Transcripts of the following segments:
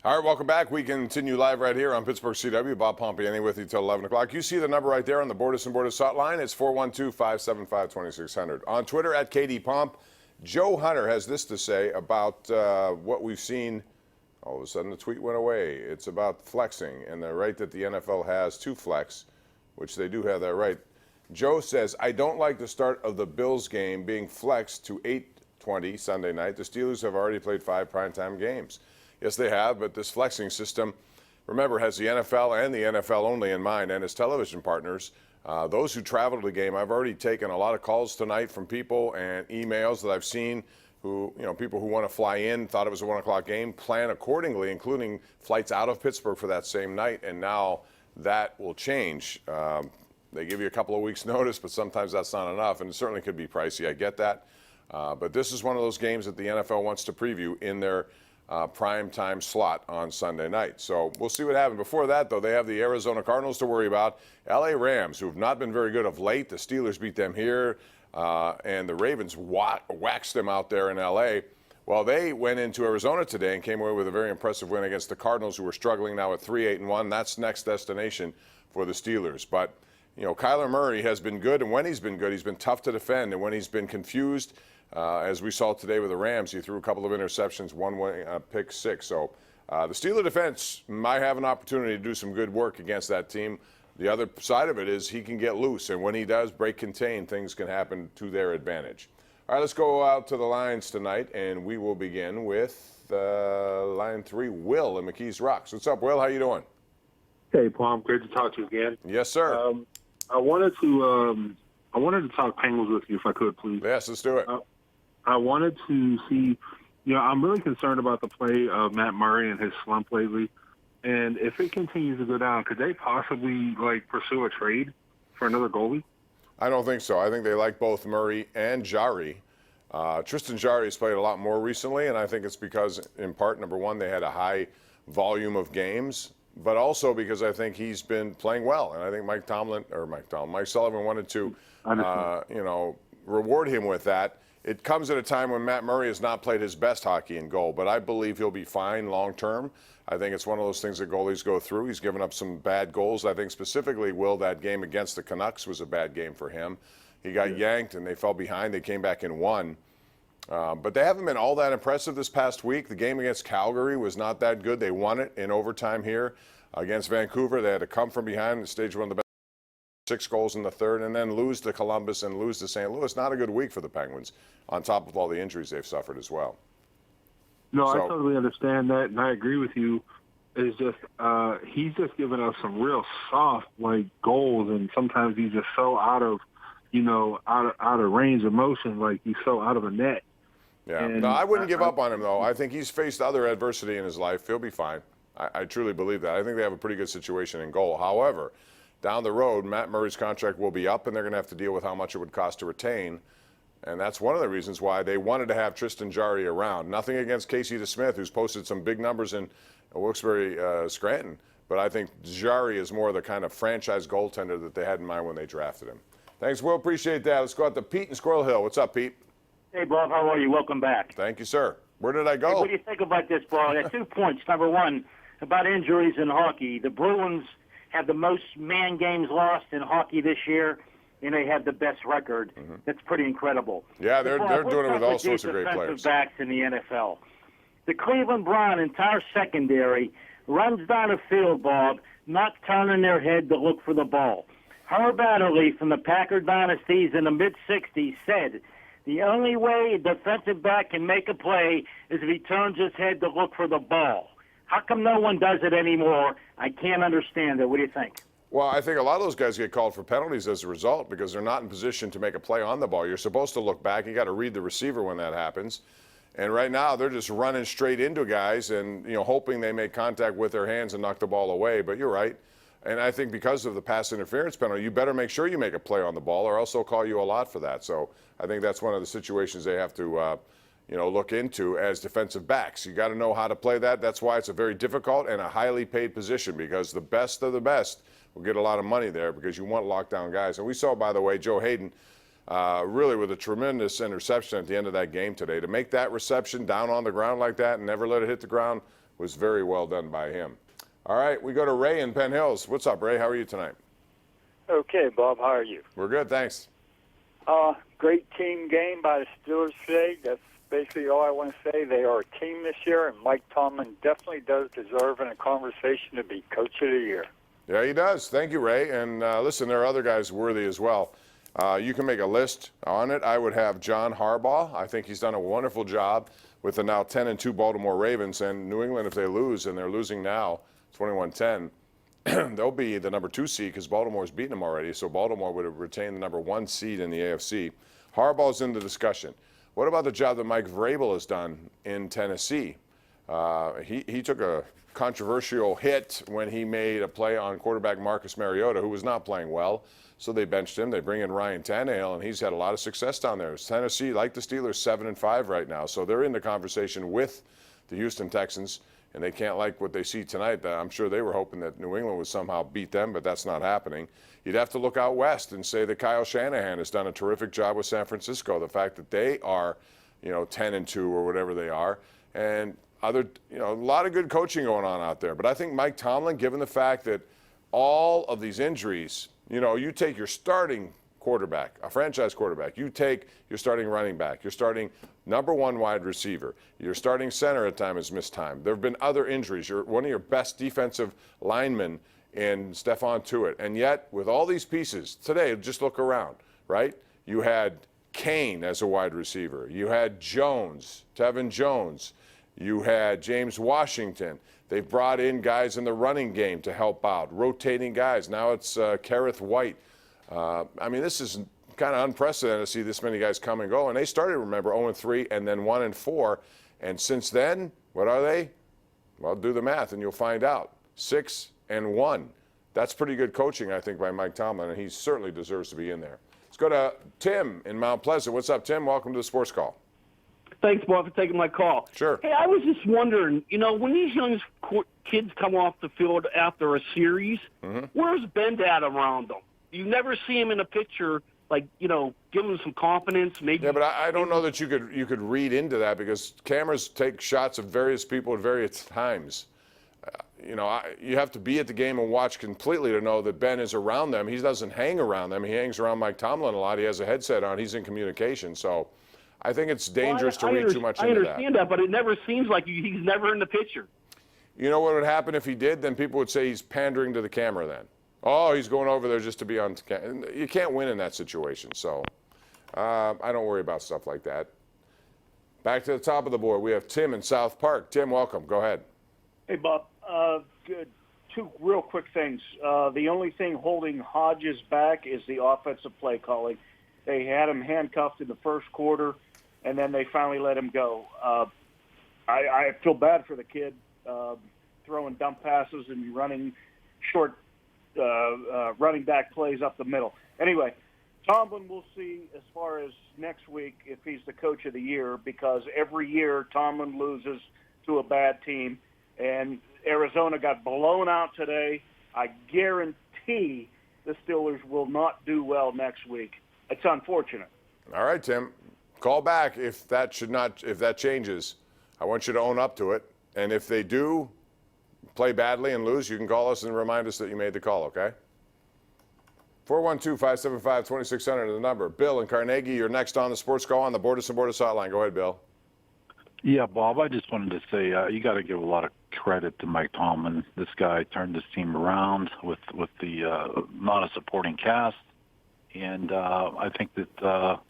All right, welcome back. We continue live right here on Pittsburgh CW. Bob Pompeani with you till 11 o'clock. You see the number right there on the Borders and Borders hotline. It's 412-575-2600. On Twitter at KDPomp, Joe Hunter has this to say about what we've seen. All of a sudden, the tweet went away. It's about flexing and the right that the NFL has to flex, which they do have that right. Joe says, I don't like the start of the Bills game being flexed to 8:20 Sunday night. The Steelers have already played 5 primetime games. Yes, they have, but this flexing system, remember, has the NFL and the NFL only in mind and its television partners. Those who travel to the game, I've already taken a lot of calls tonight from people and emails that I've seen who, people who want to fly in, thought it was a 1 o'clock game, plan accordingly, including flights out of Pittsburgh for that same night, and now that will change. They give you a couple of weeks' notice, but sometimes that's not enough, and it certainly could be pricey. I get that. But this is one of those games that the NFL wants to preview in their prime time slot on Sunday night. So we'll see what happens. Before that, though, they have the Arizona Cardinals to worry about. L.A. Rams, who have not been very good of late. The Steelers beat them here, and the Ravens waxed them out there in L.A. Well, they went into Arizona today and came away with a very impressive win against the Cardinals, who are struggling now at 3-8-1. That's next destination for the Steelers. But, Kyler Murray has been good, and when he's been good, he's been tough to defend. And when he's been confused, as we saw today with the Rams, he threw a couple of interceptions, one pick six. So the Steeler defense might have an opportunity to do some good work against that team. The other side of it is he can get loose, and when he does break contain, things can happen to their advantage. All right, let's go out to the lines tonight, and we will begin with line 3, Will in McKees Rocks. What's up, Will? How you doing? Hey, Palm. Great to talk to you again. Yes, sir. I wanted to talk Penguins with you, if I could, please. Yes, let's do it. I wanted to see, I'm really concerned about the play of Matt Murray and his slump lately. And if it continues to go down, could they possibly, pursue a trade for another goalie? I don't think so. I think they like both Murray and Jarry. Tristan Jarry has played a lot more recently, and I think it's because, in part, number one, they had a high volume of games, but also because I think he's been playing well. And I think Mike Sullivan wanted to, reward him with that. It comes at a time when Matt Murray has not played his best hockey in goal, but I believe he'll be fine long term. I think it's one of those things that goalies go through. He's given up some bad goals. I think specifically, Will, that game against the Canucks was a bad game for him. He got yanked and they fell behind. They came back and won. But they haven't been all that impressive this past week. The game against Calgary was not that good. They won it in overtime here against Vancouver. They had to come from behind and stage one of the best. 6 goals in the third, and then lose to Columbus and lose to St. Louis. Not a good week for the Penguins, on top of all the injuries they've suffered as well. No, I totally understand that, and I agree with you. It's just he's just giving us some real soft goals, and sometimes he's just so out of range of motion, he's so out of the net. Yeah, no, I wouldn't give up on him though. I think he's faced other adversity in his life. He'll be fine. I truly believe that. I think they have a pretty good situation in goal. However, down the road, Matt Murray's contract will be up, and they're going to have to deal with how much it would cost to retain. And that's one of the reasons why they wanted to have Tristan Jarry around. Nothing against Casey DeSmith, who's posted some big numbers in Wilkes-Barre, Scranton. But I think Jarry is more the kind of franchise goaltender that they had in mind when they drafted him. Thanks, Will. Appreciate that. Let's go out to Pete in Squirrel Hill. What's up, Pete? Hey, Bob. How are you? Welcome back. Thank you, sir. Where did I go? Hey, what do you think about this, Bob? I got 2 points. Number one, about injuries in hockey. The Bruins have the most man games lost in hockey this year, and they have the best record. Mm-hmm. That's pretty incredible. Yeah, they're doing it with all sorts of great players. Backs in the NFL. The Cleveland Browns entire secondary runs down the field, Bob, not turning their head to look for the ball. Herb Adderley from the Packer dynasties in the mid-'60s said, the only way a defensive back can make a play is if he turns his head to look for the ball. How come no one does it anymore? I can't understand it. What do you think? Well, I think a lot of those guys get called for penalties as a result because they're not in position to make a play on the ball. You're supposed to look back. You got to read the receiver when that happens. And right now they're just running straight into guys and, hoping they make contact with their hands and knock the ball away. But you're right. And I think because of the pass interference penalty, you better make sure you make a play on the ball or else they'll call you a lot for that. So I think that's one of the situations they have to look into as defensive backs. You got to know how to play that. That's why it's a very difficult and a highly paid position because the best of the best will get a lot of money there because you want lockdown guys. And we saw, by the way, Joe Hayden really with a tremendous interception at the end of that game today. To make that reception down on the ground like that and never let it hit the ground, was very well done by him. All right, we go to Ray in Penn Hills. What's up, Ray? How are you tonight? Okay, Bob, how are you? We're good, thanks. Great team game by the Steelers today. That's basically all I want to say. They are a team this year, and Mike Tomlin definitely does deserve in a conversation to be Coach of the Year. Yeah, he does. Thank you, Ray. And listen, there are other guys worthy as well. You can make a list on it. I would have John Harbaugh. I think he's done a wonderful job with the now 10-2 Baltimore Ravens. And New England, if they lose, and they're losing now 21-10, they'll be the number 2 seed because Baltimore's beaten them already. So Baltimore would have retained the number 1 seed in the AFC. Harbaugh's in the discussion. What about the job that Mike Vrabel has done in Tennessee? He took a controversial hit when he made a play on quarterback Marcus Mariota, who was not playing well. So they benched him. They bring in Ryan Tannehill, and he's had a lot of success down there. Tennessee, like the Steelers, 7-5 right now. So they're in the conversation with the Houston Texans, and they can't like what they see tonight. I'm sure they were hoping that New England would somehow beat them, but that's not happening. You'd have to look out west and say that Kyle Shanahan has done a terrific job with San Francisco. The fact that they are, 10-2 or whatever they are, and a lot of good coaching going on out there. But I think Mike Tomlin, given the fact that all of these injuries, you take your starting quarterback, a franchise quarterback, you take your starting running back, your starting number 1 wide receiver, your starting center at times has missed time. There have been other injuries. You're one of your best defensive linemen in Stephon Tuitt. And yet, with all these pieces, today, just look around, right? You had Kane as a wide receiver. You had Jones, Tevin Jones. You had James Washington. They've brought in guys in the running game to help out, rotating guys. Now it's Kareth White. This is kind of unprecedented to see this many guys come and go. And they started, remember, 0-3 and then 1-4. And since then, what are they? Well, do the math and you'll find out. 6-1. That's pretty good coaching, I think, by Mike Tomlin, and he certainly deserves to be in there. Let's go to Tim in Mount Pleasant. What's up, Tim? Welcome to the Sports Call. Thanks, Bob, for taking my call. Sure. Hey, I was just wondering, when these young kids come off the field after a series, where's Ben at around them? You never see him in a picture, give him some confidence. Maybe. Yeah, but I don't know that you could read into that because cameras take shots of various people at various times. You have to be at the game and watch completely to know that Ben is around them. He doesn't hang around them. He hangs around Mike Tomlin a lot. He has a headset on. He's in communication. So I think it's dangerous to read too much into that. I understand that, but it never seems like he's never in the picture. You know what would happen if he did? Then people would say he's pandering to the camera then. Oh, he's going over there just to be on camera. You can't win in that situation. So I don't worry about stuff like that. Back to the top of the board, we have Tim in South Park. Tim, welcome. Go ahead. Hey, Bob. Good. 2 real quick things. The only thing holding Hodges back is the offensive play calling. They had him handcuffed in the first quarter, and then they finally let him go. I feel bad for the kid throwing dump passes and running short running back plays up the middle. Anyway, Tomlin, we'll see as far as next week if he's the Coach of the Year, because every year Tomlin loses to a bad team, and Arizona got blown out today. I guarantee the Steelers will not do well next week. It's unfortunate. All right, Tim. Call back if that changes. I want you to own up to it. And if they do play badly and lose, you can call us and remind us that you made the call, okay? 412-575-2600 is the number. Bill in Carnegie, you're next on the Sports Call on the Bordas and Bordas hotline. Go ahead, Bill. Yeah, Bob, I just wanted to say you got to give a lot of credit to Mike Tomlin. This guy turned this team around with the not a supporting cast. And I think that,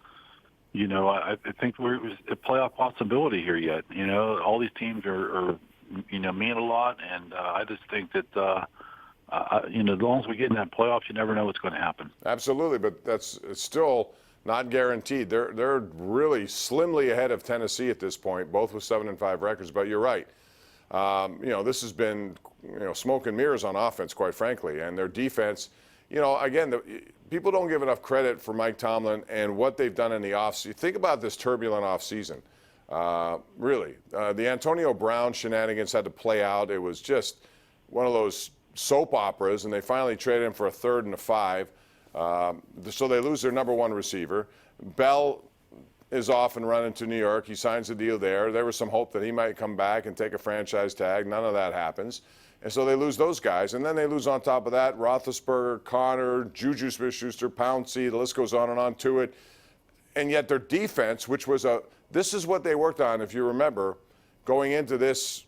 I think we're a playoff possibility here yet. All these teams are mean a lot. And I just think that, as long as we get in that playoffs, you never know what's going to happen. Absolutely, but it's still not guaranteed. They're really slimly ahead of Tennessee at this point, both with 7-5 records. But you're right. This has been smoke and mirrors on offense, quite frankly, and their defense. Again, people don't give enough credit for Mike Tomlin and what they've done in the offseason. Think about this turbulent offseason. Really, the Antonio Brown shenanigans had to play out. It was just one of those soap operas, and they finally traded him for a 3rd and a 5. So they lose their number 1 receiver. Bell is off and running to New York. He signs a deal there. There was some hope that he might come back and take a franchise tag. None of that happens. And so they lose those guys. And then they lose on top of that Roethlisberger, Connor, Juju Smith-Schuster, Pouncey. The list goes on and on to it. And yet their defense, which was this is what they worked on, if you remember, going into this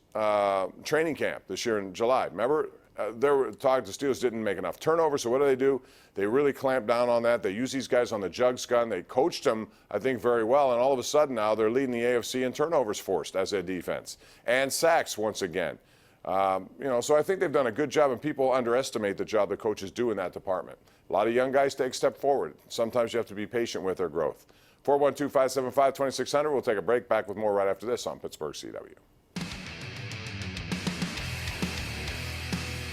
training camp this year in July. Remember, they were talking the Steelers didn't make enough turnovers, so what do? They really clamped down on that. They used these guys on the jugs gun. They coached them, I think, very well, and all of a sudden now they're leading the AFC in turnovers forced as a defense. And sacks once again. So I think they've done a good job, and people underestimate the job the coaches do in that department. A lot of young guys take a step forward. Sometimes you have to be patient with their growth. 412-575-2600. We'll take a break. Back with more right after this on Pittsburgh CW.